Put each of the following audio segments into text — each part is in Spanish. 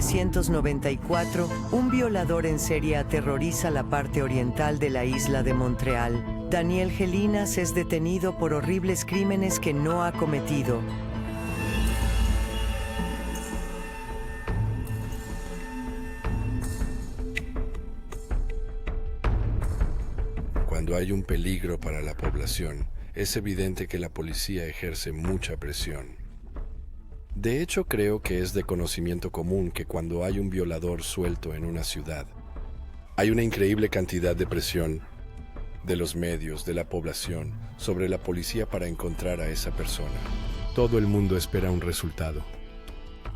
1994, un violador en serie aterroriza la parte oriental de la isla de Montreal. Daniel Gelinas es detenido por horribles crímenes que no ha cometido. Cuando hay un peligro para la población, es evidente que la policía ejerce mucha presión. De hecho, creo que es de conocimiento común que cuando hay un violador suelto en una ciudad, hay una increíble cantidad de presión de los medios, de la población, sobre la policía para encontrar a esa persona. Todo el mundo espera un resultado.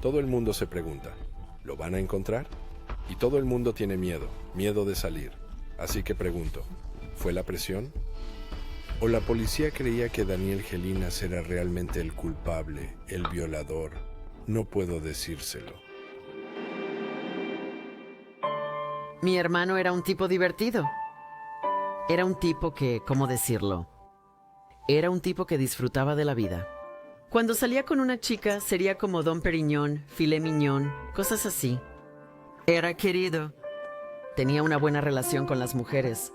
Todo el mundo se pregunta, ¿lo van a encontrar? Y todo el mundo tiene miedo de salir. Así que pregunto, ¿fue la presión? ¿O la policía creía que Daniel Gelinas era realmente el culpable, el violador? No puedo decírselo. Mi hermano era un tipo divertido. Era un tipo que, ¿cómo decirlo? Era un tipo que disfrutaba de la vida. Cuando salía con una chica, sería como Dom Perignon, filet mignon, cosas así. Era querido. Tenía una buena relación con las mujeres.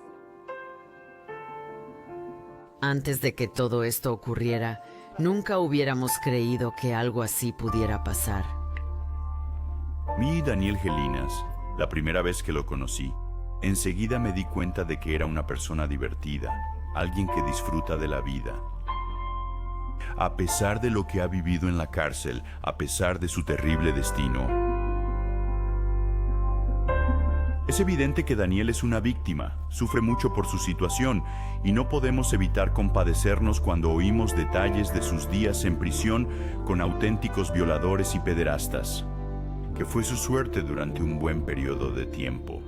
Antes de que todo esto ocurriera, nunca hubiéramos creído que algo así pudiera pasar. Mi Daniel Gelinas, la primera vez que lo conocí, enseguida me di cuenta de que era una persona divertida, alguien que disfruta de la vida. A pesar de lo que ha vivido en la cárcel, a pesar de su terrible destino, es evidente que Daniel es una víctima, sufre mucho por su situación y no podemos evitar compadecernos cuando oímos detalles de sus días en prisión con auténticos violadores y pederastas, que fue su suerte durante un buen periodo de tiempo.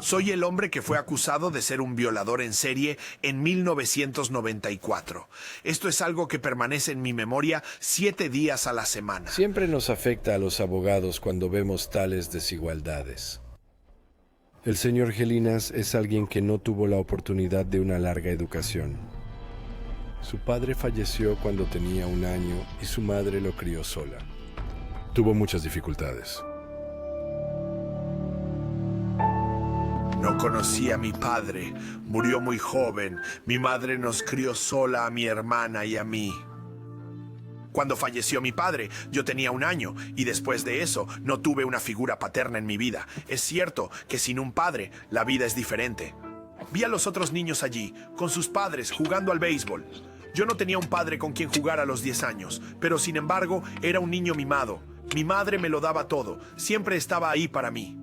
Soy el hombre que fue acusado de ser un violador en serie en 1994. Esto es algo que permanece en mi memoria 7 días a la semana. Siempre nos afecta a los abogados cuando vemos tales desigualdades. El señor Gelinas es alguien que no tuvo la oportunidad de una larga educación. Su padre falleció cuando tenía 1 año y su madre lo crió sola. Tuvo muchas dificultades. No conocí a mi padre, murió muy joven. Mi madre nos crió sola a mi hermana y a mí. Cuando falleció mi padre, yo tenía 1 año y después de eso no tuve una figura paterna en mi vida. Es cierto que sin un padre, la vida es diferente. Vi a los otros niños allí, con sus padres, jugando al béisbol. Yo no tenía un padre con quien jugar a los 10 años, pero sin embargo era un niño mimado. Mi madre me lo daba todo, siempre estaba ahí para mí.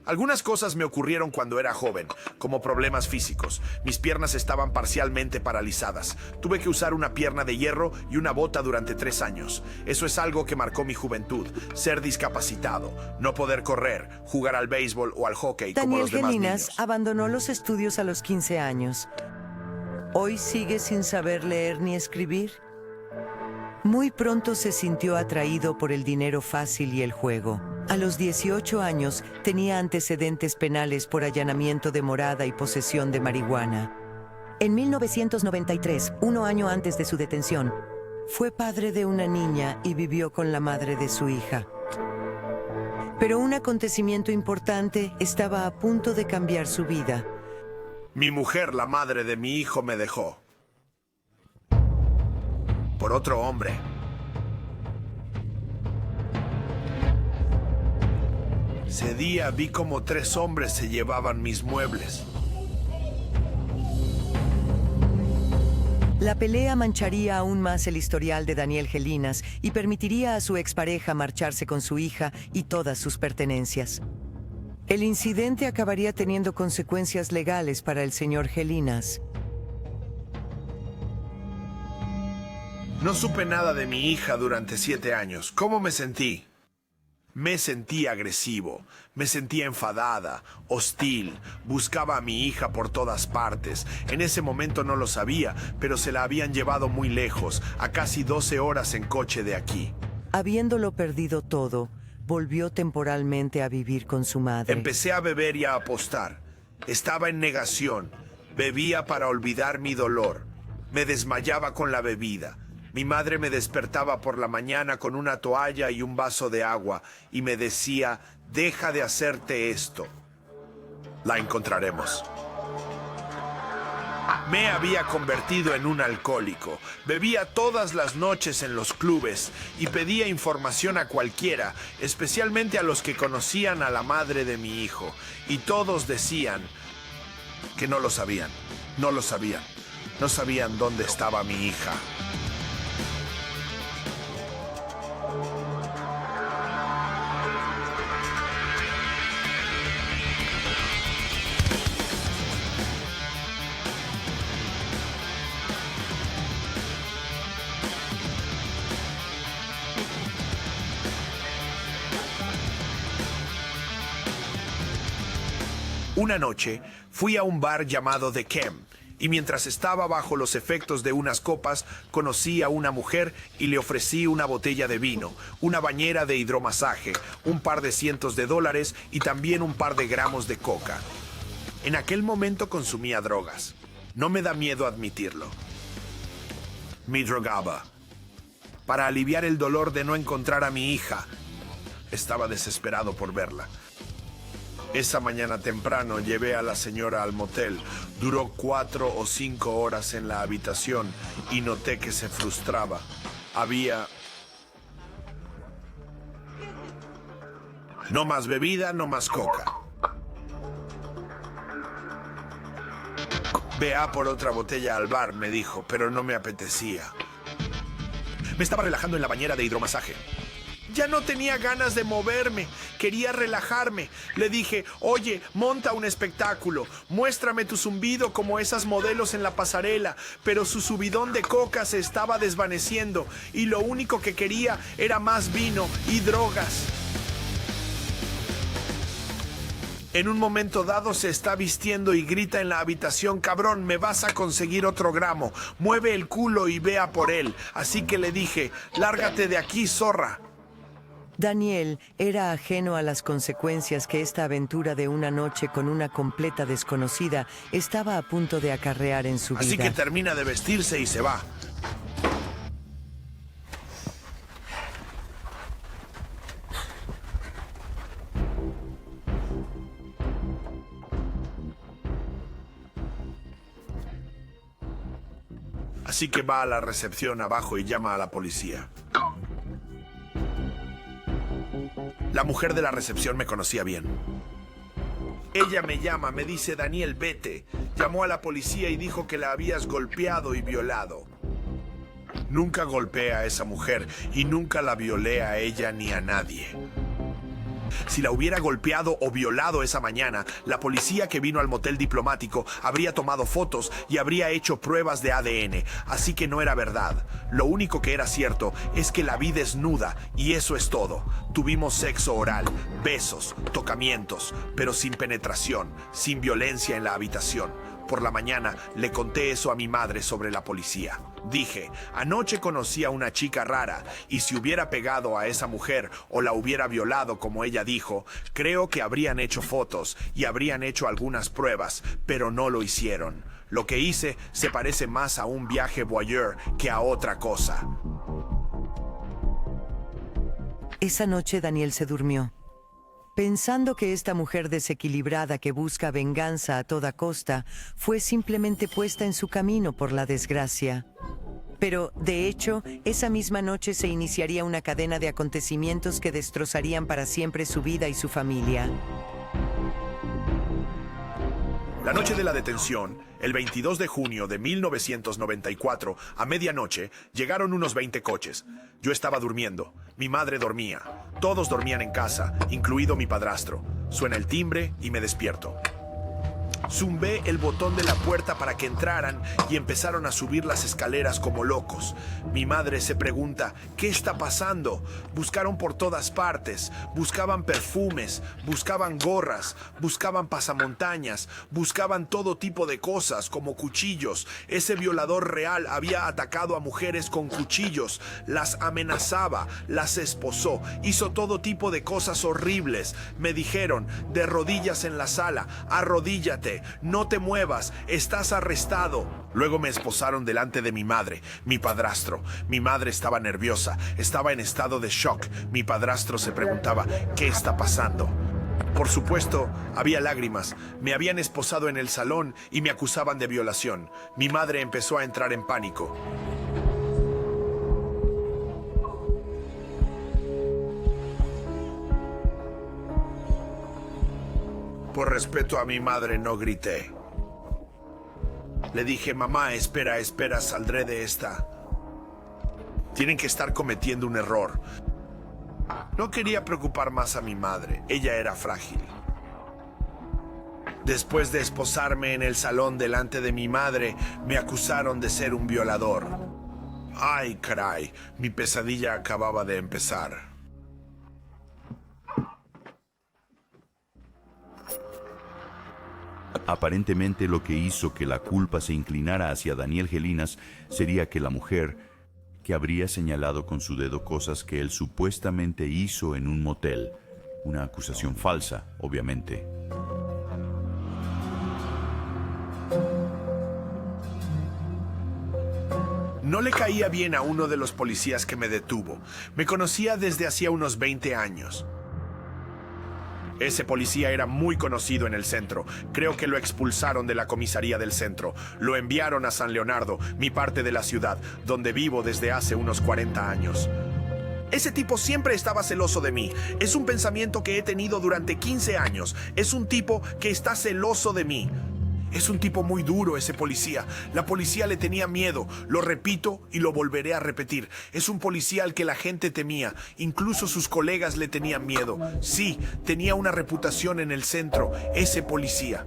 Algunas cosas me ocurrieron cuando era joven, como problemas físicos. Mis piernas estaban parcialmente paralizadas. Tuve que usar una pierna de hierro y una bota durante 3 años. Eso es algo que marcó mi juventud. Ser discapacitado, no poder correr, jugar al béisbol o al hockey como los demás Daniel Gelinas niños. abandonó los estudios a los 15 años. ¿Hoy sigue sin saber leer ni escribir? Muy pronto se sintió atraído por el dinero fácil y el juego. A los 18 años tenía antecedentes penales por allanamiento de morada y posesión de marihuana. En 1993, 1 año antes de su detención, fue padre de una niña y vivió con la madre de su hija. Pero un acontecimiento importante estaba a punto de cambiar su vida. Mi mujer, la madre de mi hijo, me dejó. Por otro hombre. Ese día vi como 3 hombres se llevaban mis muebles. La pelea mancharía aún más el historial de Daniel Gelinas y permitiría a su expareja marcharse con su hija y todas sus pertenencias. El incidente acabaría teniendo consecuencias legales para el señor Gelinas. No supe nada de mi hija durante 7 años. ¿Cómo me sentí? Me sentí agresivo, me sentía enfadada, hostil, buscaba a mi hija por todas partes. En ese momento no lo sabía, pero se la habían llevado muy lejos, a casi 12 horas en coche de aquí. Habiéndolo perdido todo, volvió temporalmente a vivir con su madre. Empecé a beber y a apostar. Estaba en negación. Bebía para olvidar mi dolor. Me desmayaba con la bebida. Mi madre me despertaba por la mañana con una toalla y un vaso de agua y me decía, deja de hacerte esto. La encontraremos. Me había convertido en un alcohólico. Bebía todas las noches en los clubes y pedía información a cualquiera, especialmente a los que conocían a la madre de mi hijo. Y todos decían que no lo sabían. No lo sabían. No sabían dónde estaba mi hija. Una noche fui a un bar llamado The Kem y mientras estaba bajo los efectos de unas copas conocí a una mujer y le ofrecí una botella de vino, una bañera de hidromasaje, un par de cientos de dólares y también un par de gramos de coca. En aquel momento consumía drogas. No me da miedo admitirlo. Me drogaba. Para aliviar el dolor de no encontrar a mi hija. Estaba desesperado por verla. Esa mañana temprano llevé a la señora al motel. Duró 4 o 5 horas en la habitación y noté que se frustraba. Había... no más bebida, no más coca. Vea por otra botella al bar, me dijo, pero no me apetecía. Me estaba relajando en la bañera de hidromasaje. Ya no tenía ganas de moverme, quería relajarme. Le dije, oye, monta un espectáculo, muéstrame tu zumbido como esas modelos en la pasarela. Pero su subidón de coca se estaba desvaneciendo y lo único que quería era más vino y drogas. En un momento dado se está vistiendo y grita en la habitación, cabrón, me vas a conseguir otro gramo. Mueve el culo y vea por él. Así que le dije, lárgate de aquí, zorra. Daniel era ajeno a las consecuencias que esta aventura de una noche con una completa desconocida estaba a punto de acarrear en su vida. Así que termina de vestirse y se va. Así que va a la recepción abajo y llama a la policía. La mujer de la recepción me conocía bien. Ella me llama, me dice, Daniel, vete. Llamó a la policía y dijo que la habías golpeado y violado. Nunca golpeé a esa mujer y nunca la violé a ella ni a nadie. Si la hubiera golpeado o violado esa mañana, la policía que vino al motel diplomático habría tomado fotos y habría hecho pruebas de ADN, así que no era verdad. Lo único que era cierto es que la vi desnuda y eso es todo. Tuvimos sexo oral, besos, tocamientos, pero sin penetración, sin violencia en la habitación. Por la mañana le conté eso a mi madre sobre la policía. Dije, anoche conocí a una chica rara y si hubiera pegado a esa mujer o la hubiera violado como ella dijo, creo que habrían hecho fotos y habrían hecho algunas pruebas, pero no lo hicieron. Lo que hice se parece más a un viaje voyeur que a otra cosa. Esa noche Daniel se durmió, pensando que esta mujer desequilibrada que busca venganza a toda costa fue simplemente puesta en su camino por la desgracia. Pero, de hecho, esa misma noche se iniciaría una cadena de acontecimientos que destrozarían para siempre su vida y su familia. La noche de la detención, el 22 de junio de 1994, a medianoche, llegaron unos 20 coches. Yo estaba durmiendo, mi madre dormía, todos dormían en casa, incluido mi padrastro. Suena el timbre y me despierto. Zumbé el botón de la puerta para que entraran y empezaron a subir las escaleras como locos. Mi madre se pregunta, ¿qué está pasando? Buscaron por todas partes, buscaban perfumes, buscaban gorras, buscaban pasamontañas, buscaban todo tipo de cosas como cuchillos. Ese violador real había atacado a mujeres con cuchillos, las amenazaba, las esposó, hizo todo tipo de cosas horribles. Me dijeron, de rodillas en la sala, arrodíllate. grité, no te muevas, estás arrestado. Luego me esposaron delante de mi madre, mi padrastro. Mi madre estaba nerviosa, estaba en estado de shock. Mi padrastro se preguntaba, ¿qué está pasando? Por supuesto, había lágrimas. Me habían esposado en el salón y me acusaban de violación. Mi madre empezó a entrar en pánico. Por respeto a mi madre no grité. Le dije, mamá, espera, saldré de esta. Tienen que estar cometiendo un error. No quería preocupar más a mi madre. Ella era frágil. Después de esposarme en el salón delante de mi madre, me acusaron de ser un violador. Ay, caray, mi pesadilla acababa de empezar. Aparentemente lo que hizo que la culpa se inclinara hacia Daniel Gelinas sería que la mujer, que habría señalado con su dedo cosas que él supuestamente hizo en un motel, una acusación falsa, obviamente. No le caía bien a uno de los policías que me detuvo. Me conocía desde hacía unos 20 años. Ese policía era muy conocido en el centro. Creo que lo expulsaron de la comisaría del centro. Lo enviaron a San Leonardo, mi parte de la ciudad, donde vivo desde hace unos 40 años. Ese tipo siempre estaba celoso de mí. Es un pensamiento que he tenido durante 15 años. Es un tipo que está celoso de mí. Es un tipo muy duro ese policía. La policía le tenía miedo. Lo repito y lo volveré a repetir. Es un policía al que la gente temía. Incluso sus colegas le tenían miedo. Sí, tenía una reputación en el centro, ese policía.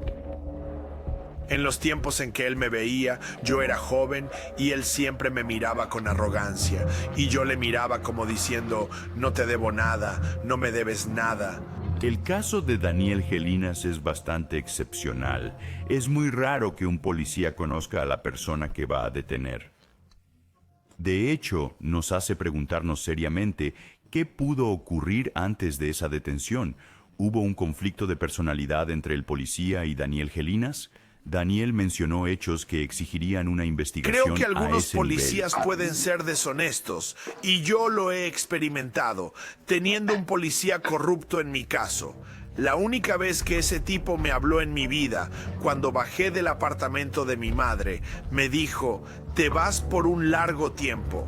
En los tiempos en que él me veía, yo era joven y él siempre me miraba con arrogancia. Y yo le miraba como diciendo, no te debo nada, no me debes nada. El caso de Daniel Gelinas es bastante excepcional. Es muy raro que un policía conozca a la persona que va a detener. De hecho, nos hace preguntarnos seriamente qué pudo ocurrir antes de esa detención. ¿Hubo un conflicto de personalidad entre el policía y Daniel Gelinas? Daniel mencionó hechos que exigirían una investigación. Creo que algunos a ese policías nivel. pueden ser deshonestos, y yo lo he experimentado, teniendo un policía corrupto en mi caso. La única vez que ese tipo me habló en mi vida, cuando bajé del apartamento de mi madre, me dijo, te vas por un largo tiempo.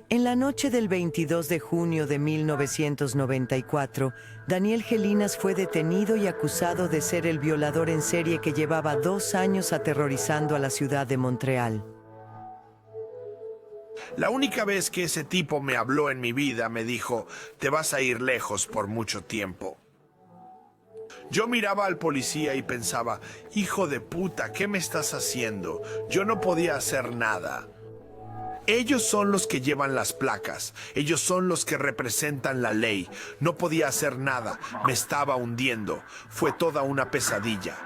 En la noche del 22 de junio de 1994, Daniel Gelinas fue detenido y acusado de ser el violador en serie que llevaba 2 años aterrorizando a la ciudad de Montreal. La única vez que ese tipo me habló en mi vida, me dijo, te vas a ir lejos por mucho tiempo. Yo miraba al policía y pensaba, hijo de puta, ¿qué me estás haciendo? Yo no podía hacer nada. Ellos son los que llevan las placas. Ellos son los que representan la ley. No podía hacer nada. Me estaba hundiendo. Fue toda una pesadilla.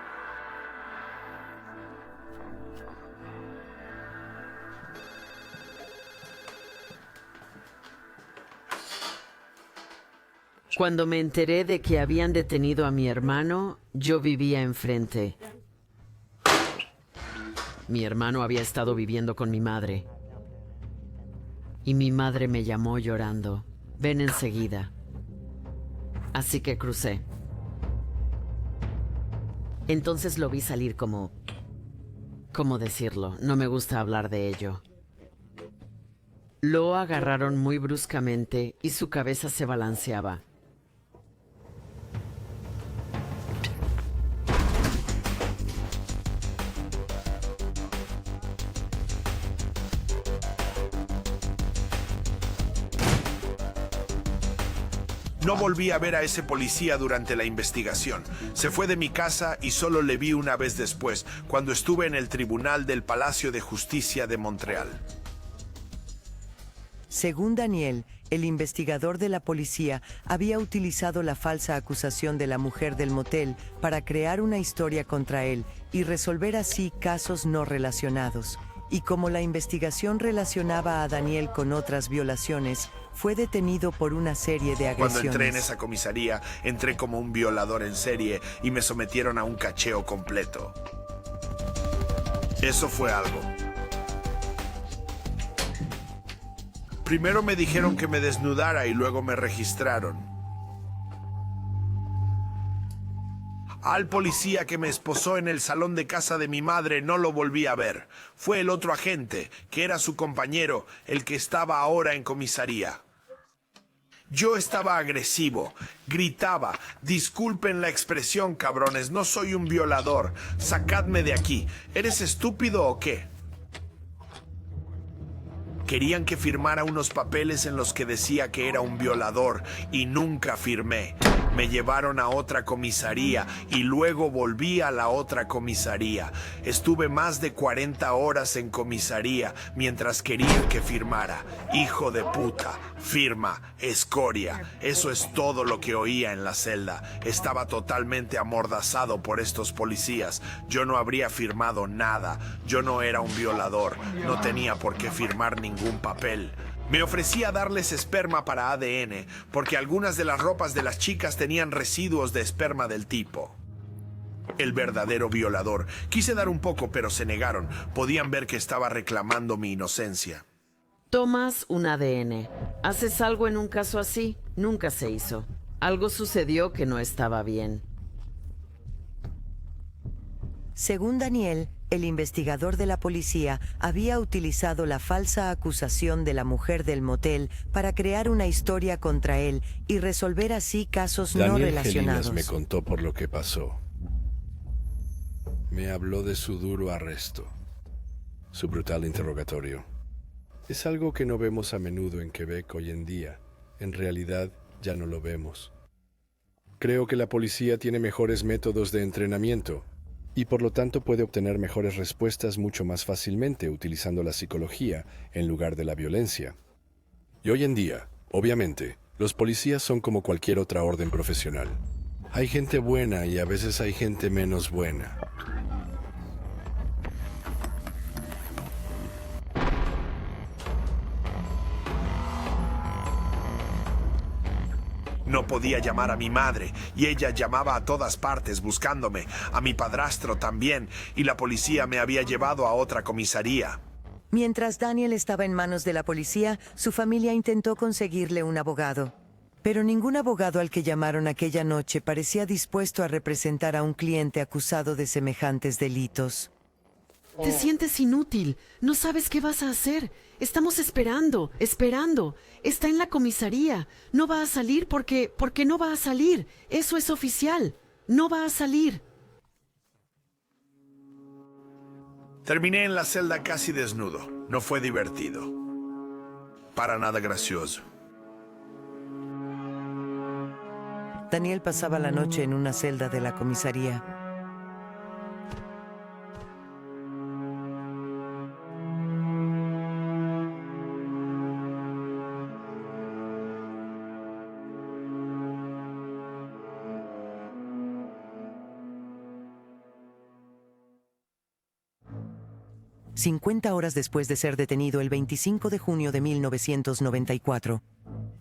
Cuando me enteré de que habían detenido a mi hermano, yo vivía enfrente. Mi hermano había estado viviendo con mi madre. Y mi madre me llamó llorando. Ven enseguida. Así que crucé. Entonces lo vi salir como... ¿Cómo decirlo? No me gusta hablar de ello. Lo agarraron muy bruscamente y su cabeza se balanceaba. No volví a ver a ese policía durante la investigación. Se fue de mi casa y solo le vi una vez después, cuando estuve en el tribunal del Palacio de Justicia de Montreal. Según Daniel, el investigador de la policía había utilizado la falsa acusación de la mujer del motel para crear una historia contra él y resolver así casos no relacionados. Y como la investigación relacionaba a Daniel con otras violaciones, fue detenido por una serie de agresiones. Cuando entré en esa comisaría, entré como un violador en serie y me sometieron a un cacheo completo. Eso fue algo. Primero me dijeron que me desnudara y luego me registraron. Al policía que me esposó en el salón de casa de mi madre no lo volví a ver. Fue el otro agente, que era su compañero, el que estaba ahora en comisaría. Yo estaba agresivo, gritaba, disculpen la expresión, cabrones, no soy un violador, sacadme de aquí, ¿eres estúpido o qué? Querían que firmara unos papeles en los que decía que era un violador y nunca firmé. Me llevaron a otra comisaría y luego volví a la otra comisaría. Estuve más de 40 horas en comisaría mientras querían que firmara. Hijo de puta, firma, escoria. Eso es todo lo que oía en la celda. Estaba totalmente amordazado por estos policías. Yo no habría firmado nada. Yo no era un violador. No tenía por qué firmar ningún papel. Me ofrecía darles esperma para ADN, porque algunas de las ropas de las chicas tenían residuos de esperma del tipo. El verdadero violador. Quise dar un poco, pero se negaron. Podían ver que estaba reclamando mi inocencia. Tomas un ADN. Haces algo en un caso así. Nunca se hizo. Algo sucedió que no estaba bien. Según Daniel, el investigador de la policía había utilizado la falsa acusación de la mujer del motel para crear una historia contra él y resolver así casos no relacionados. Daniel me contó por lo que pasó. Me habló de su duro arresto, su brutal interrogatorio. Es algo que no vemos a menudo en Quebec hoy en día. En realidad, ya no lo vemos. Creo que la policía tiene mejores métodos de entrenamiento y por lo tanto puede obtener mejores respuestas mucho más fácilmente utilizando la psicología en lugar de la violencia. Y hoy en día, obviamente, los policías son como cualquier otra orden profesional. Hay gente buena y a veces hay gente menos buena. No podía llamar a mi madre y ella llamaba a todas partes buscándome, a mi padrastro también, y la policía me había llevado a otra comisaría. Mientras Daniel estaba en manos de la policía, su familia intentó conseguirle un abogado. Pero ningún abogado al que llamaron aquella noche parecía dispuesto a representar a un cliente acusado de semejantes delitos. Te sientes inútil. No sabes qué vas a hacer. Estamos esperando. Está en la comisaría. No va a salir porque no va a salir. Eso es oficial. No va a salir. Terminé en la celda casi desnudo. No fue divertido. Para nada gracioso. Daniel pasaba la noche en una celda de la comisaría. ...50 horas después de ser detenido el 25 de junio de 1994...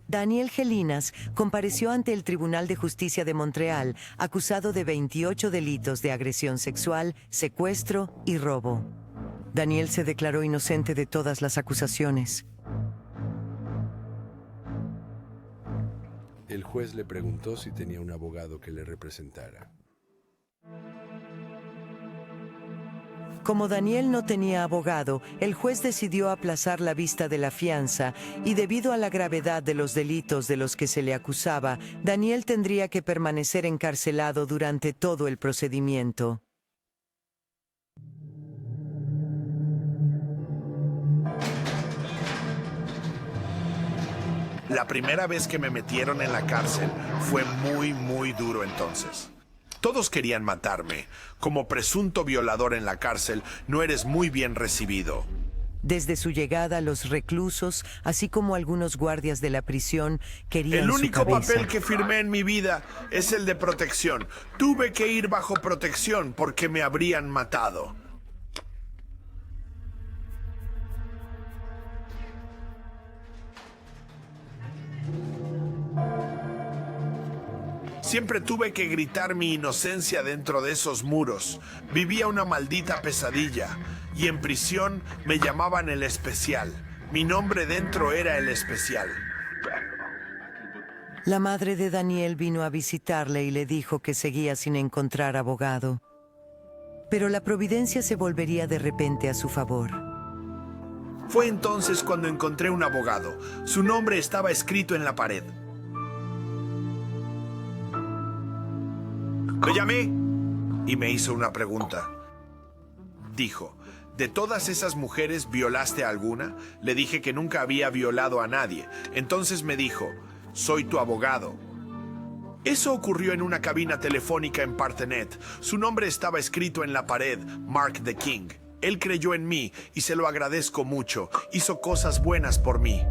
Daniel Gelinas compareció ante el Tribunal de Justicia de Montreal acusado de 28 delitos de agresión sexual, secuestro y robo. Daniel se declaró inocente de todas las acusaciones. El juez le preguntó si tenía un abogado que le representara. Como Daniel no tenía abogado, el juez decidió aplazar la vista de la fianza y debido a la gravedad de los delitos de los que se le acusaba, Daniel tendría que permanecer encarcelado durante todo el procedimiento. La primera vez que me metieron en la cárcel fue muy duro entonces. Todos querían matarme. Como presunto violador en la cárcel, no eres muy bien recibido. Desde su llegada, los reclusos, así como algunos guardias de la prisión, querían El su único cabeza. papel que firmé en mi vida es el de protección. Tuve que ir bajo protección porque me habrían matado. Siempre tuve que gritar mi inocencia dentro de esos muros. Vivía una maldita pesadilla. Y en prisión me llamaban el especial. Mi nombre dentro era el especial. La madre de Daniel vino a visitarle y le dijo que seguía sin encontrar abogado. Pero la providencia se volvería de repente a su favor. Fue entonces cuando encontré un abogado. Su nombre estaba escrito en la pared. Lo llamé y me hizo una pregunta. Dijo, ¿de todas esas mujeres violaste a alguna? Le dije que nunca había violado a nadie. Entonces me dijo, soy tu abogado. Eso ocurrió en una cabina telefónica en Parthenet. Su nombre estaba escrito en la pared, Mark the King. Él creyó en mí y se lo agradezco mucho. Hizo cosas buenas por mí.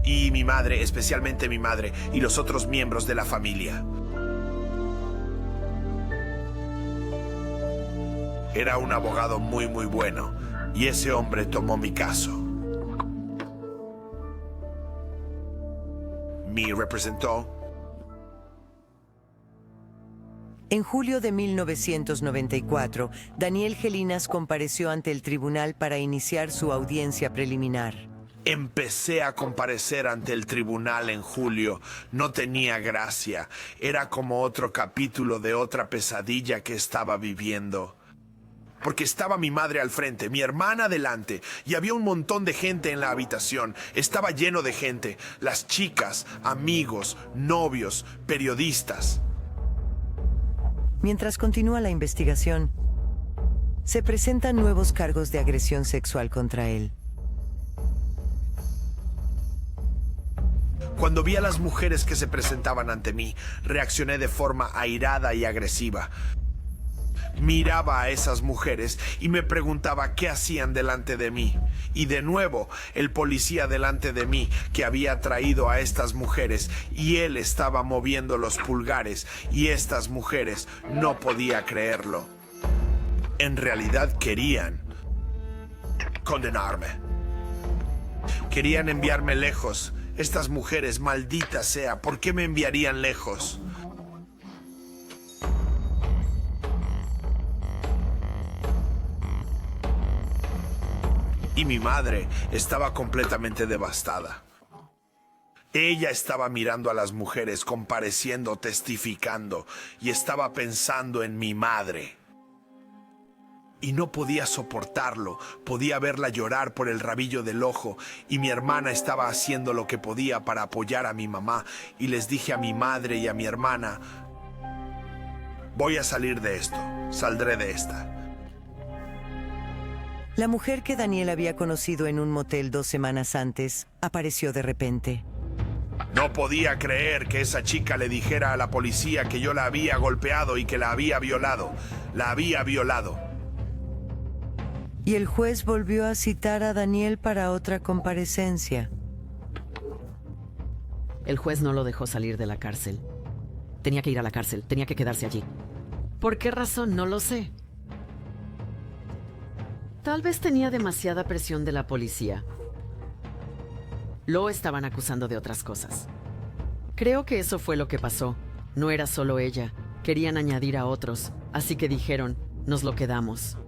Y mi madre, especialmente mi madre, y los otros miembros de la familia. Era un abogado muy bueno, y ese hombre tomó mi caso. Me representó. En julio de 1994, Daniel Gelinas compareció ante el tribunal para iniciar su audiencia preliminar. Empecé a comparecer ante el tribunal en julio. No tenía gracia. Era como otro capítulo de otra pesadilla que estaba viviendo. Porque estaba mi madre al frente, mi hermana delante, y había un montón de gente en la habitación. Estaba lleno de gente, las chicas, amigos, novios, periodistas. Mientras continúa la investigación, se presentan nuevos cargos de agresión sexual contra él. Cuando vi a las mujeres que se presentaban ante mí, reaccioné de forma airada y agresiva. Miraba a esas mujeres y me preguntaba qué hacían delante de mí. Y de nuevo, el policía delante de mí que había traído a estas mujeres, y él estaba moviendo los pulgares, y estas mujeres no podía creerlo. En realidad querían condenarme. Querían enviarme lejos. Estas mujeres, maldita sea, ¿por qué me enviarían lejos? Y mi madre estaba completamente devastada. Ella estaba mirando a las mujeres, compareciendo, testificando, y estaba pensando en mi madre. Y no podía soportarlo. Podía verla llorar por el rabillo del ojo, y mi hermana estaba haciendo lo que podía para apoyar a mi mamá, y les dije a mi madre y a mi hermana, voy a salir de esto, saldré de esta. La mujer que Daniel había conocido en un motel 2 semanas antes apareció de repente. No podía creer que esa chica le dijera a la policía que yo la había golpeado y que la había violado. La había violado. Y el juez volvió a citar a Daniel para otra comparecencia. El juez no lo dejó salir de la cárcel. Tenía que ir a la cárcel, tenía que quedarse allí. ¿Por qué razón? No lo sé. Tal vez tenía demasiada presión de la policía. Lo estaban acusando de otras cosas. Creo que eso fue lo que pasó. No era solo ella. Querían añadir a otros. Así que dijeron, nos lo quedamos.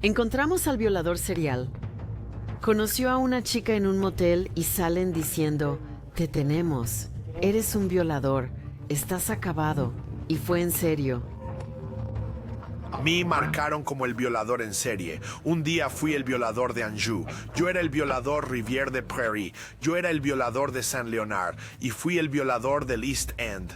Encontramos al violador serial. Conoció a una chica en un motel y salen diciendo, te tenemos. Eres un violador. Estás acabado. Y fue en serio. Me marcaron como el violador en serie. Un día fui el violador de Anjou. Yo era el violador Rivière de Prairie. Yo era el violador de Saint Leonard. Y fui el violador del East End.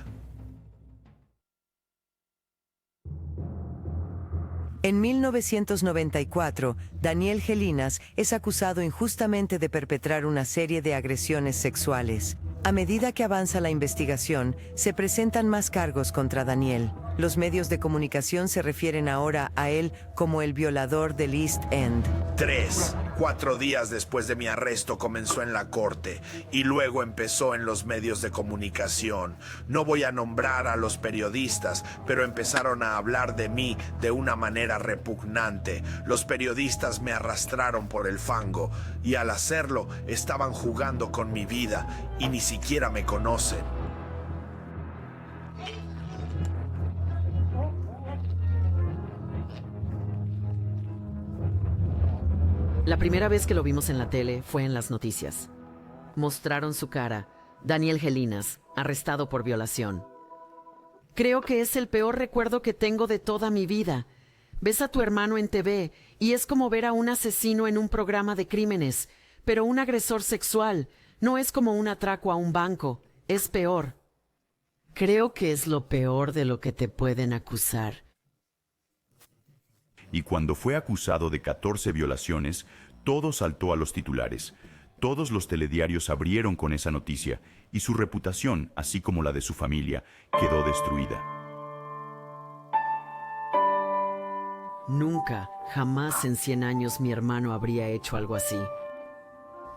En 1994, Daniel Gelinas es acusado injustamente de perpetrar una serie de agresiones sexuales. A medida que avanza la investigación, se presentan más cargos contra Daniel. Los medios de comunicación se refieren ahora a él como el violador del East End. 4 días después de mi arresto comenzó en la corte y luego empezó en los medios de comunicación. No voy a nombrar a los periodistas, pero empezaron a hablar de mí de una manera repugnante. Los periodistas me arrastraron por el fango y al hacerlo estaban jugando con mi vida y ni siquiera me conocen. La primera vez que lo vimos en la tele fue en las noticias. Mostraron su cara, Daniel Gelinas, arrestado por violación. Creo que es el peor recuerdo que tengo de toda mi vida. Ves a tu hermano en TV y es como ver a un asesino en un programa de crímenes, pero un agresor sexual. No es como un atraco a un banco, es peor. Creo que es lo peor de lo que te pueden acusar. Y cuando fue acusado de 14 violaciones, todo saltó a los titulares. Todos los telediarios abrieron con esa noticia y su reputación, así como la de su familia, quedó destruida. Nunca, jamás en 100 años mi hermano habría hecho algo así.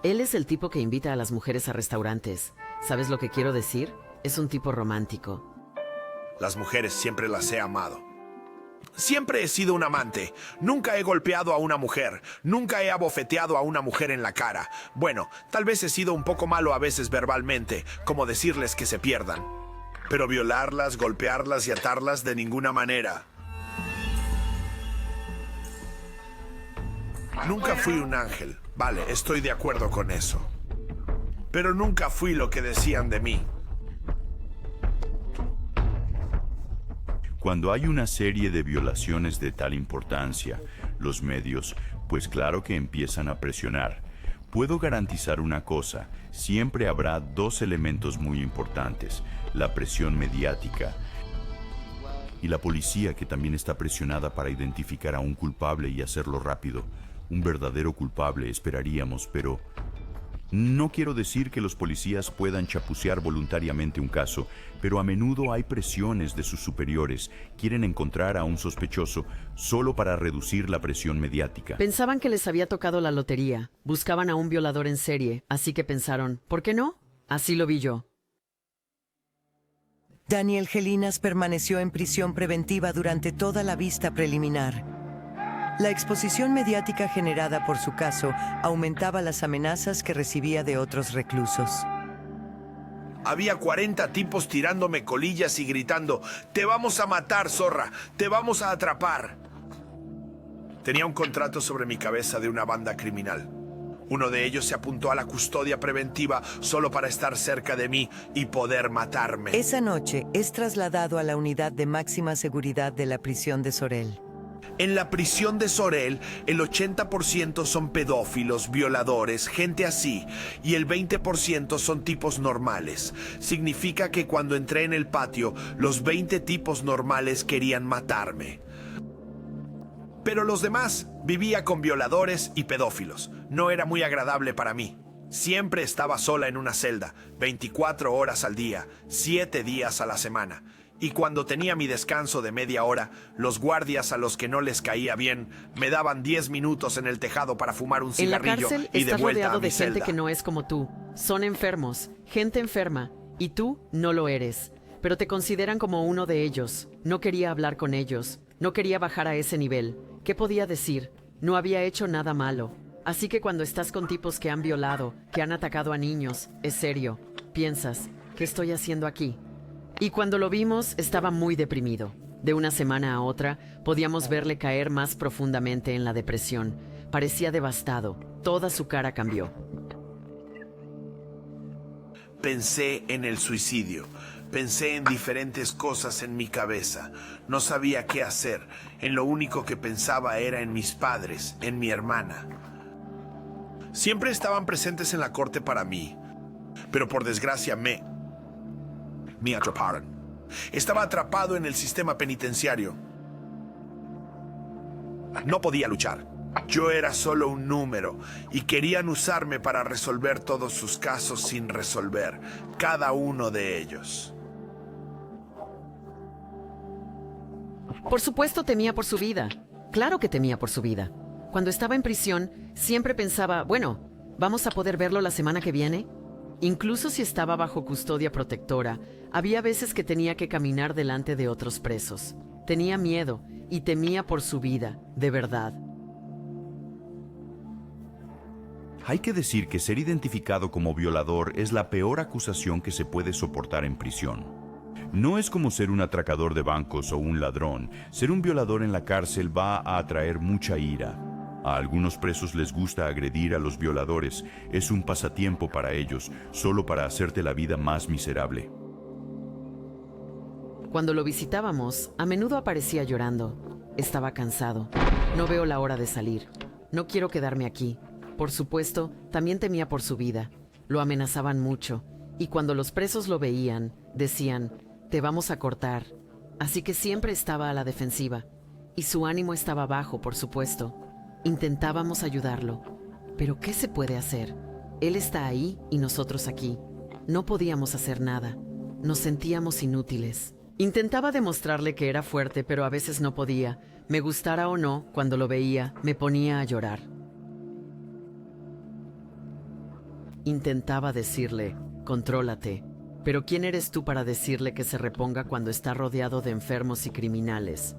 Él es el tipo que invita a las mujeres a restaurantes. ¿Sabes lo que quiero decir? Es un tipo romántico. Las mujeres siempre las he amado. Siempre he sido un amante. Nunca he golpeado a una mujer. Nunca he abofeteado a una mujer en la cara. Bueno, tal vez he sido un poco malo a veces verbalmente, como decirles que se pierdan. Pero violarlas, golpearlas y atarlas de ninguna manera. Nunca fui un ángel. Vale, estoy de acuerdo con eso. Pero nunca fui lo que decían de mí. Cuando hay una serie de violaciones de tal importancia, los medios, pues claro que empiezan a presionar. Puedo garantizar una cosa, siempre habrá 2 elementos muy importantes, la presión mediática y la policía, que también está presionada para identificar a un culpable y hacerlo rápido. Un verdadero culpable esperaríamos, pero no quiero decir que los policías puedan chapucear voluntariamente un caso, pero a menudo hay presiones de sus superiores. Quieren encontrar a un sospechoso solo para reducir la presión mediática. Pensaban que les había tocado la lotería. Buscaban a un violador en serie, así que pensaron, ¿por qué no? Así lo vi yo. Daniel Gelinas permaneció en prisión preventiva durante toda la vista preliminar. La exposición mediática generada por su caso aumentaba las amenazas que recibía de otros reclusos. Había 40 tipos tirándome colillas y gritando: «Te vamos a matar, zorra, te vamos a atrapar». Tenía un contrato sobre mi cabeza de una banda criminal. Uno de ellos se apuntó a la custodia preventiva solo para estar cerca de mí y poder matarme. Esa noche es trasladado a la unidad de máxima seguridad de la prisión de Sorel. En la prisión de Sorel, el 80% son pedófilos, violadores, gente así, y el 20% son tipos normales. Significa que cuando entré en el patio, los 20 tipos normales querían matarme. Pero los demás, vivía con violadores y pedófilos. No era muy agradable para mí. Siempre estaba sola en una celda, 24 horas al día, 7 días a la semana. Y cuando tenía mi descanso de media hora, los guardias a los que no les caía bien me daban 10 minutos en el tejado para fumar un cigarrillo en la cárcel y de estás vuelta rodeado a mi de gente celda. que no es como tú. Son enfermos, gente enferma, y tú no lo eres. Pero te consideran como uno de ellos. No quería hablar con ellos. No quería bajar a ese nivel. ¿Qué podía decir? No había hecho nada malo. Así que cuando estás con tipos que han violado, que han atacado a niños, es serio. Piensas, ¿qué estoy haciendo aquí? Y cuando lo vimos, estaba muy deprimido. De una semana a otra, podíamos verle caer más profundamente en la depresión. Parecía devastado. Toda su cara cambió. Pensé en el suicidio. Pensé en diferentes cosas en mi cabeza. No sabía qué hacer. En lo único que pensaba era en mis padres, en mi hermana. Siempre estaban presentes en la corte para mí. Pero por desgracia me atraparon. Estaba atrapado en el sistema penitenciario. No podía luchar. Yo era solo un número y querían usarme para resolver todos sus casos sin resolver, cada uno de ellos. Por supuesto temía por su vida. Claro que temía por su vida. Cuando estaba en prisión, siempre pensaba, bueno, ¿vamos a poder verlo la semana que viene? Incluso si estaba bajo custodia protectora, había veces que tenía que caminar delante de otros presos. Tenía miedo y temía por su vida, de verdad. Hay que decir que ser identificado como violador es la peor acusación que se puede soportar en prisión. No es como ser un atracador de bancos o un ladrón. Ser un violador en la cárcel va a atraer mucha ira. A algunos presos les gusta agredir a los violadores. Es un pasatiempo para ellos, solo para hacerte la vida más miserable. Cuando lo visitábamos, a menudo aparecía llorando. Estaba cansado. No veo la hora de salir. No quiero quedarme aquí. Por supuesto, también temía por su vida. Lo amenazaban mucho. Y cuando los presos lo veían, decían, te vamos a cortar. Así que siempre estaba a la defensiva. Y su ánimo estaba bajo, por supuesto. Intentábamos ayudarlo. Pero ¿qué se puede hacer? Él está ahí y nosotros aquí. No podíamos hacer nada. Nos sentíamos inútiles. Intentaba demostrarle que era fuerte, pero a veces no podía. Me gustara o no, cuando lo veía, me ponía a llorar. Intentaba decirle, contrólate. Pero ¿quién eres tú para decirle que se reponga cuando está rodeado de enfermos y criminales?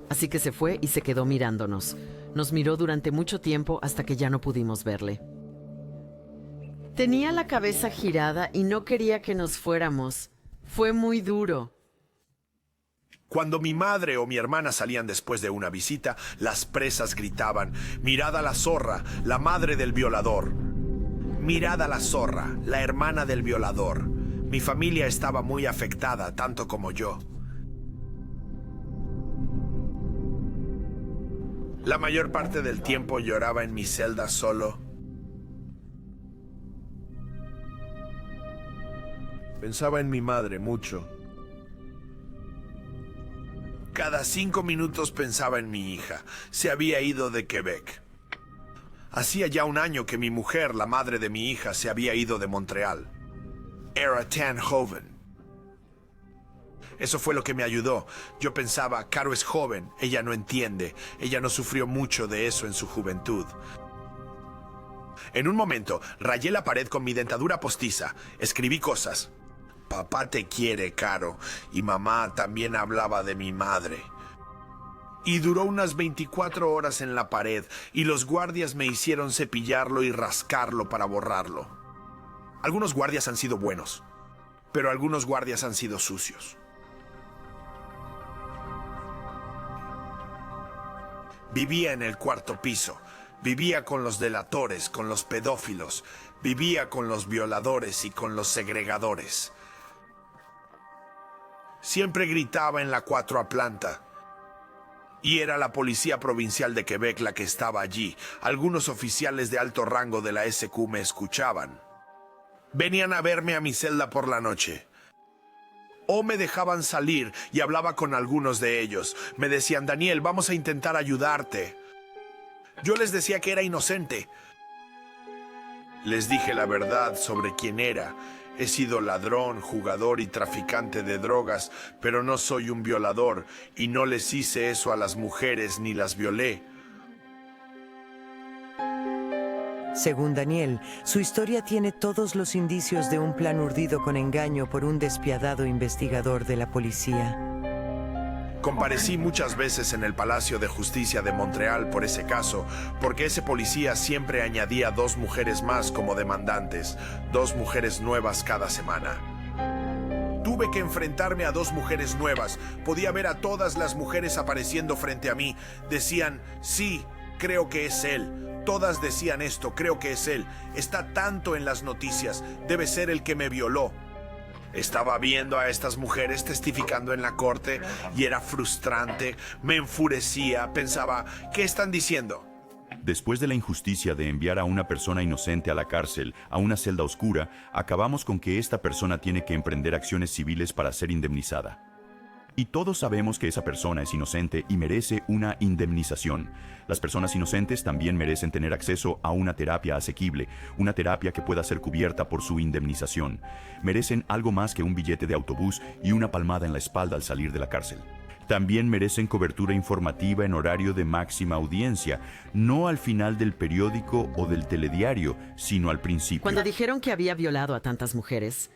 Así que se fue y se quedó mirándonos. Nos miró durante mucho tiempo hasta que ya no pudimos verle. Tenía la cabeza girada y no quería que nos fuéramos. Fue muy duro. Cuando mi madre o mi hermana salían después de una visita, las presas gritaban, «Mirad a la zorra, la madre del violador». «Mirad a la zorra, la hermana del violador». Mi familia estaba muy afectada, tanto como yo. La mayor parte del tiempo lloraba en mi celda solo. Pensaba en mi madre mucho. Cada 5 minutos pensaba en mi hija. Se había ido de Quebec. Hacía ya 1 año que mi mujer, la madre de mi hija, se había ido de Montreal. Era tan joven. Eso fue lo que me ayudó. Yo pensaba, Caro es joven, ella no entiende. Ella no sufrió mucho de eso en su juventud. En un momento, rayé la pared con mi dentadura postiza. Escribí cosas. Papá te quiere, Caro. Y mamá también hablaba de mi madre. Y duró unas 24 horas en la pared, y los guardias me hicieron cepillarlo y rascarlo para borrarlo. Algunos guardias han sido buenos, pero algunos guardias han sido sucios. Vivía en el 4º piso. Vivía con los delatores, con los pedófilos. Vivía con los violadores y con los segregadores. Siempre gritaba en la 4ª planta. Y era la policía provincial de Quebec la que estaba allí. Algunos oficiales de alto rango de la SQ me escuchaban. Venían a verme a mi celda por la noche. O me dejaban salir y hablaba con algunos de ellos. Me decían, Daniel, vamos a intentar ayudarte. Yo les decía que era inocente. Les dije la verdad sobre quién era. He sido ladrón, jugador y traficante de drogas, pero no soy un violador y no les hice eso a las mujeres ni las violé. Según Daniel, su historia tiene todos los indicios de un plan urdido con engaño por un despiadado investigador de la policía. Comparecí muchas veces en el Palacio de Justicia de Montreal por ese caso, porque ese policía siempre añadía 2 mujeres más como demandantes, 2 mujeres nuevas cada semana. Tuve que enfrentarme a 2 mujeres nuevas. Podía ver a todas las mujeres apareciendo frente a mí. Decían, sí, creo que es él. Todas decían esto, creo que es él. Está tanto en las noticias, debe ser el que me violó. Estaba viendo a estas mujeres testificando en la corte y era frustrante, me enfurecía, pensaba, ¿qué están diciendo? Después de la injusticia de enviar a una persona inocente a la cárcel, a una celda oscura, acabamos con que esta persona tiene que emprender acciones civiles para ser indemnizada. Y todos sabemos que esa persona es inocente y merece una indemnización. Las personas inocentes también merecen tener acceso a una terapia asequible, una terapia que pueda ser cubierta por su indemnización. Merecen algo más que un billete de autobús y una palmada en la espalda al salir de la cárcel. También merecen cobertura informativa en horario de máxima audiencia, no al final del periódico o del telediario, sino al principio. Cuando dijeron que había violado a tantas mujeres,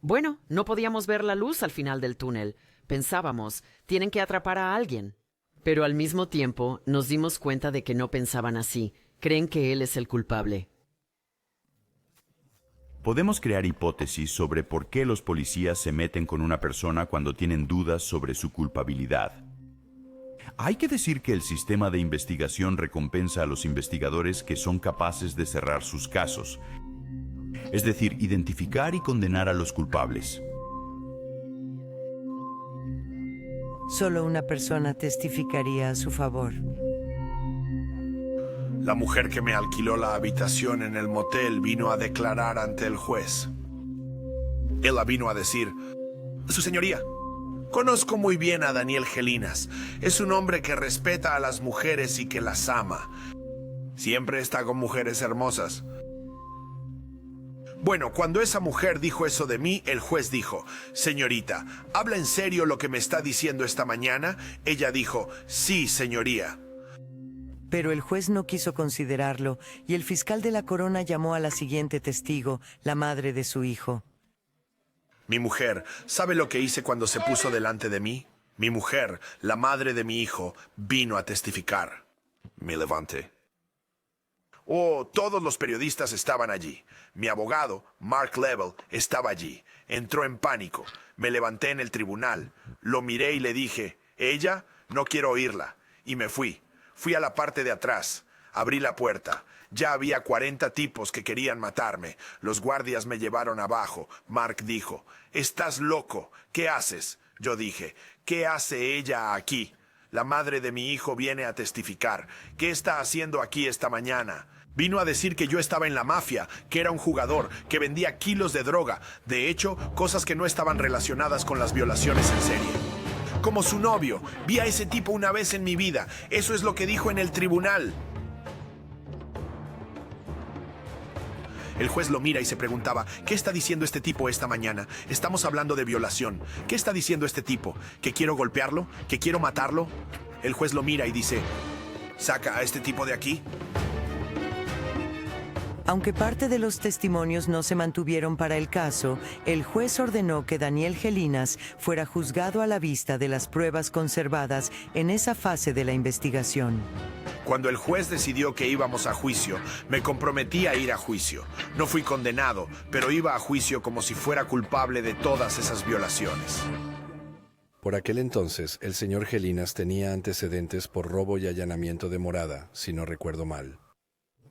bueno, no podíamos ver la luz al final del túnel. Pensábamos, tienen que atrapar a alguien. Pero al mismo tiempo nos dimos cuenta de que no pensaban así. Creen que él es el culpable. Podemos crear hipótesis sobre por qué los policías se meten con una persona cuando tienen dudas sobre su culpabilidad. Hay que decir que el sistema de investigación recompensa a los investigadores que son capaces de cerrar sus casos, es decir, identificar y condenar a los culpables. Solo una persona testificaría a su favor. La mujer que me alquiló la habitación en el motel vino a declarar ante el juez. Ella vino a decir: Su señoría, conozco muy bien a Daniel Gelinas. Es un hombre que respeta a las mujeres y que las ama. Siempre está con mujeres hermosas. Bueno, cuando esa mujer dijo eso de mí, el juez dijo: Señorita, ¿habla en serio lo que me está diciendo esta mañana? Ella dijo: Sí, señoría. Pero el juez no quiso considerarlo y el fiscal de la corona llamó a la siguiente testigo, la madre de su hijo. Mi mujer, ¿sabe lo que hice cuando se puso delante de mí? Mi mujer, la madre de mi hijo, vino a testificar. Me levanté. Oh, todos los periodistas estaban allí. Mi abogado, Mark Level, estaba allí. Entró en pánico. Me levanté en el tribunal. Lo miré y le dije: ¿Ella? No quiero oírla. Y me fui. Fui a la parte de atrás. Abrí la puerta. Ya había 40 tipos que querían matarme. Los guardias me llevaron abajo. Mark dijo: «Estás loco. ¿Qué haces?» Yo dije: «¿Qué hace ella aquí? La madre de mi hijo viene a testificar. ¿Qué está haciendo aquí esta mañana?» Vino a decir que yo estaba en la mafia, que era un jugador, que vendía kilos de droga. De hecho, cosas que no estaban relacionadas con las violaciones en serie. Como su novio. Vi a ese tipo una vez en mi vida. Eso es lo que dijo en el tribunal. El juez lo mira y se preguntaba: ¿qué está diciendo este tipo esta mañana? Estamos hablando de violación. ¿Qué está diciendo este tipo? ¿Que quiero golpearlo? ¿Que quiero matarlo? El juez lo mira y dice: «Saca a este tipo de aquí». Aunque parte de los testimonios no se mantuvieron para el caso, el juez ordenó que Daniel Gelinas fuera juzgado a la vista de las pruebas conservadas en esa fase de la investigación. Cuando el juez decidió que íbamos a juicio, me comprometí a ir a juicio. No fui condenado, pero iba a juicio como si fuera culpable de todas esas violaciones. Por aquel entonces, el señor Gelinas tenía antecedentes por robo y allanamiento de morada, si no recuerdo mal.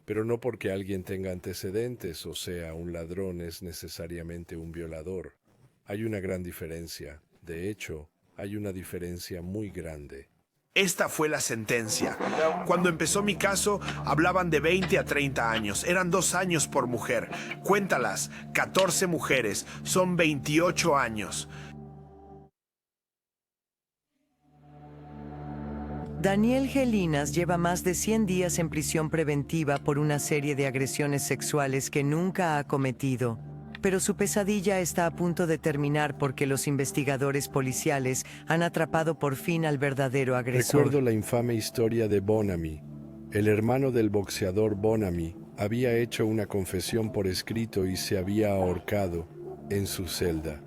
Pero no porque alguien tenga antecedentes o sea un ladrón es necesariamente un violador. Hay una gran diferencia. De hecho, hay una diferencia muy grande. Esta fue la sentencia. Cuando empezó mi caso, hablaban de 20 a 30 años. Eran 2 años por mujer. Cuéntalas, 14 mujeres. Son 28 años. Daniel Gelinas lleva más de 100 días en prisión preventiva por una serie de agresiones sexuales que nunca ha cometido. Pero su pesadilla está a punto de terminar porque los investigadores policiales han atrapado por fin al verdadero agresor. Recuerdo la infame historia de Bonamy. El hermano del boxeador Bonamy había hecho una confesión por escrito y se había ahorcado en su celda.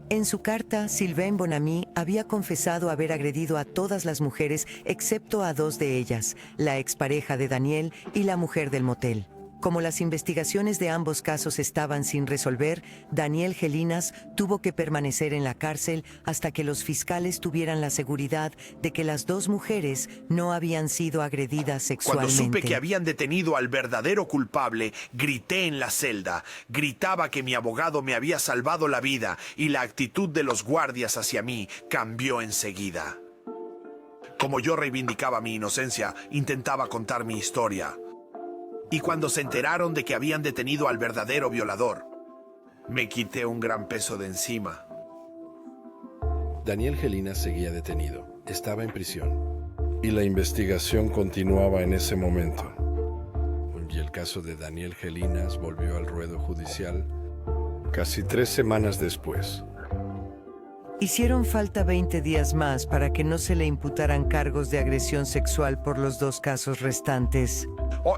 En su carta, Sylvain Bonamy había confesado haber agredido a todas las mujeres excepto a 2 de ellas, la expareja de Daniel y la mujer del motel. Como las investigaciones de ambos casos estaban sin resolver, Daniel Gelinas tuvo que permanecer en la cárcel hasta que los fiscales tuvieran la seguridad de que las 2 mujeres no habían sido agredidas sexualmente. Cuando supe que habían detenido al verdadero culpable, grité en la celda. Gritaba que mi abogado me había salvado la vida y la actitud de los guardias hacia mí cambió enseguida. Como yo reivindicaba mi inocencia, intentaba contar mi historia. Y cuando se enteraron de que habían detenido al verdadero violador, me quité un gran peso de encima. Daniel Gelinas seguía detenido, estaba en prisión, y la investigación continuaba en ese momento. Y el caso de Daniel Gelinas volvió al ruedo judicial casi 3 semanas después. Hicieron falta 20 días más para que no se le imputaran cargos de agresión sexual por los 2 casos restantes.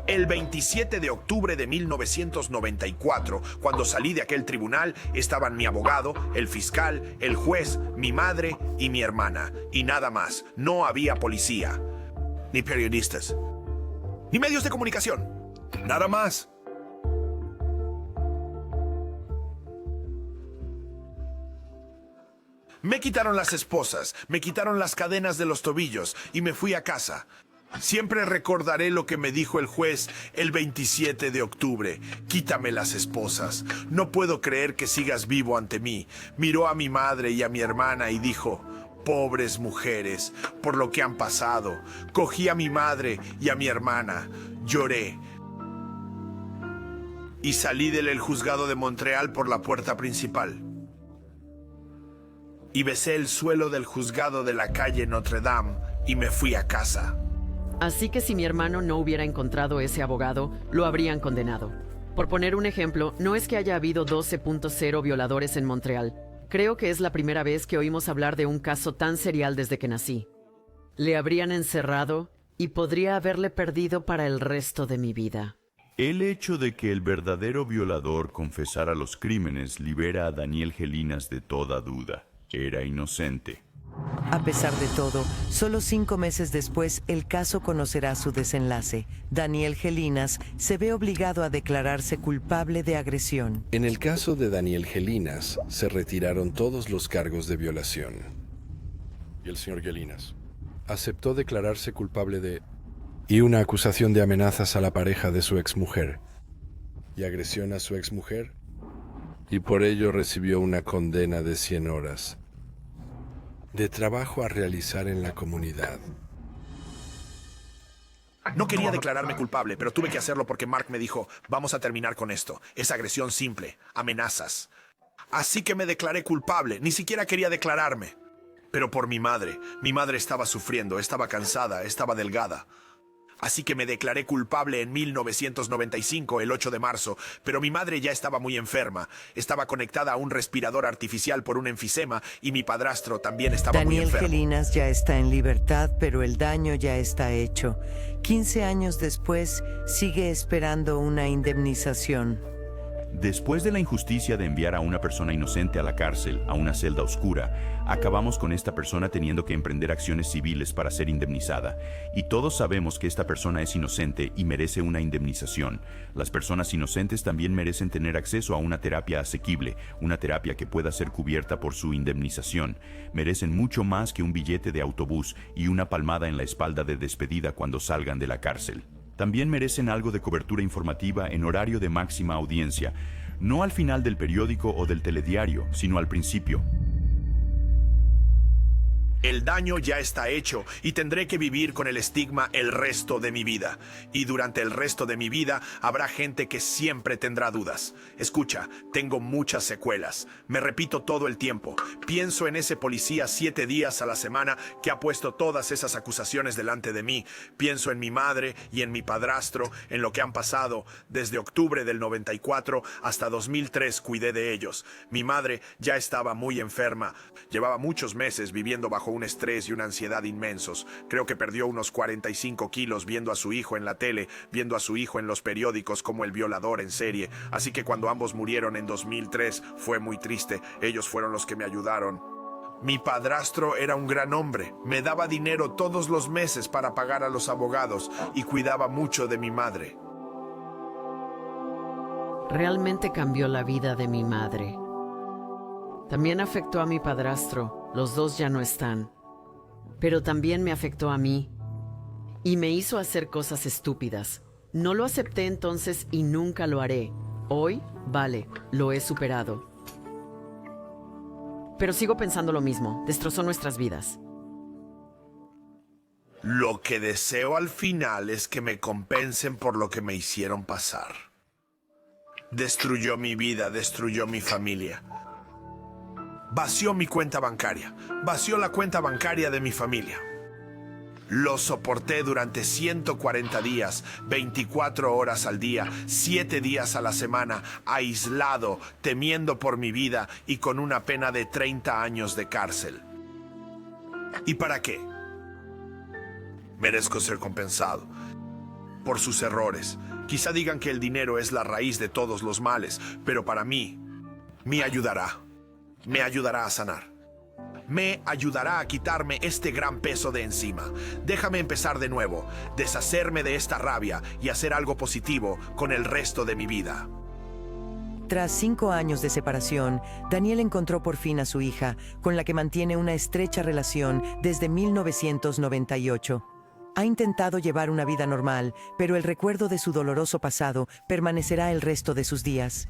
El 27 de octubre de 1994, cuando salí de aquel tribunal, estaban mi abogado, el fiscal, el juez, mi madre y mi hermana. Y nada más. No había policía, ni periodistas, ni medios de comunicación. Nada más. Me quitaron las esposas, me quitaron las cadenas de los tobillos y me fui a casa. Siempre recordaré lo que me dijo el juez el 27 de octubre. Quítame las esposas. No puedo creer que sigas vivo ante mí. Miró a mi madre y a mi hermana y dijo: pobres mujeres, por lo que han pasado. Cogí a mi madre y a mi hermana. Lloré. Y salí del juzgado de Montreal por la puerta principal. Y besé el suelo del juzgado de la calle Notre Dame y me fui a casa. Así que si mi hermano no hubiera encontrado ese abogado, lo habrían condenado. Por poner un ejemplo, no es que haya habido 12.0 violadores en Montreal. Creo que es la primera vez que oímos hablar de un caso tan serial desde que nací. Le habrían encerrado y podría haberle perdido para el resto de mi vida. El hecho de que el verdadero violador confesara los crímenes libera a Daniel Gelinas de toda duda. Era inocente. A pesar de todo, solo 5 meses después, el caso conocerá su desenlace. Daniel Gelinas se ve obligado a declararse culpable de agresión. En el caso de Daniel Gelinas, se retiraron todos los cargos de violación. Y el señor Gelinas aceptó declararse culpable de... y una acusación de amenazas a la pareja de su exmujer. Y agresión a su exmujer. Y por ello recibió una condena de 100 horas. De trabajo a realizar en la comunidad. No quería declararme culpable, pero tuve que hacerlo porque Mark me dijo: vamos a terminar con esto. Es agresión simple, amenazas. Así que me declaré culpable. Ni siquiera quería declararme. Pero por mi madre estaba sufriendo, estaba cansada, estaba delgada. Así que me declaré culpable en 1995, el 8 de marzo, pero mi madre ya estaba muy enferma. Estaba conectada a un respirador artificial por un enfisema y mi padrastro también estaba muy enfermo. Daniel Gelinas ya está en libertad, pero el daño ya está hecho. 15 años después, sigue esperando una indemnización. Después de la injusticia de enviar a una persona inocente a la cárcel, a una celda oscura, acabamos con esta persona teniendo que emprender acciones civiles para ser indemnizada. Y todos sabemos que esta persona es inocente y merece una indemnización. Las personas inocentes también merecen tener acceso a una terapia asequible, una terapia que pueda ser cubierta por su indemnización. Merecen mucho más que un billete de autobús y una palmada en la espalda de despedida cuando salgan de la cárcel. También merecen algo de cobertura informativa en horario de máxima audiencia, no al final del periódico o del telediario, sino al principio. El daño ya está hecho y tendré que vivir con el estigma el resto de mi vida. Y durante el resto de mi vida habrá gente que siempre tendrá dudas. Escucha, tengo muchas secuelas. Me repito todo el tiempo. Pienso en ese policía 7 días a la semana que ha puesto todas esas acusaciones delante de mí. Pienso en mi madre y en mi padrastro, en lo que han pasado. Desde octubre del 94 hasta 2003 cuidé de ellos. Mi madre ya estaba muy enferma. Llevaba muchos meses viviendo bajo un estrés y una ansiedad inmensos. Creo que perdió unos 45 kilos viendo a su hijo en la tele, viendo a su hijo en los periódicos como el violador en serie. Así que cuando ambos murieron en 2003 fue muy triste. Ellos fueron los que me ayudaron. Mi padrastro era un gran hombre. Me daba dinero todos los meses para pagar a los abogados y cuidaba mucho de mi madre. Realmente cambió la vida de mi madre. También afectó a mi padrastro. Los dos ya no están. Pero también me afectó a mí. Y me hizo hacer cosas estúpidas. No lo acepté entonces y nunca lo haré. Hoy, vale, lo he superado. Pero sigo pensando lo mismo. Destrozó nuestras vidas. Lo que deseo al final es que me compensen por lo que me hicieron pasar. Destruyó mi vida, destruyó mi familia. Vació mi cuenta bancaria. Vació la cuenta bancaria de mi familia. Lo soporté durante 140 días, 24 horas al día, 7 días a la semana, aislado, temiendo por mi vida y con una pena de 30 años de cárcel. ¿Y para qué? Merezco ser compensado por sus errores. Quizá digan que el dinero es la raíz de todos los males, pero para mí, me ayudará. Me ayudará a sanar. Me ayudará a quitarme este gran peso de encima. Déjame empezar de nuevo, deshacerme de esta rabia y hacer algo positivo con el resto de mi vida. Tras 5 años de separación, Daniel encontró por fin a su hija, con la que mantiene una estrecha relación desde 1998. Ha intentado llevar una vida normal, pero el recuerdo de su doloroso pasado permanecerá el resto de sus días.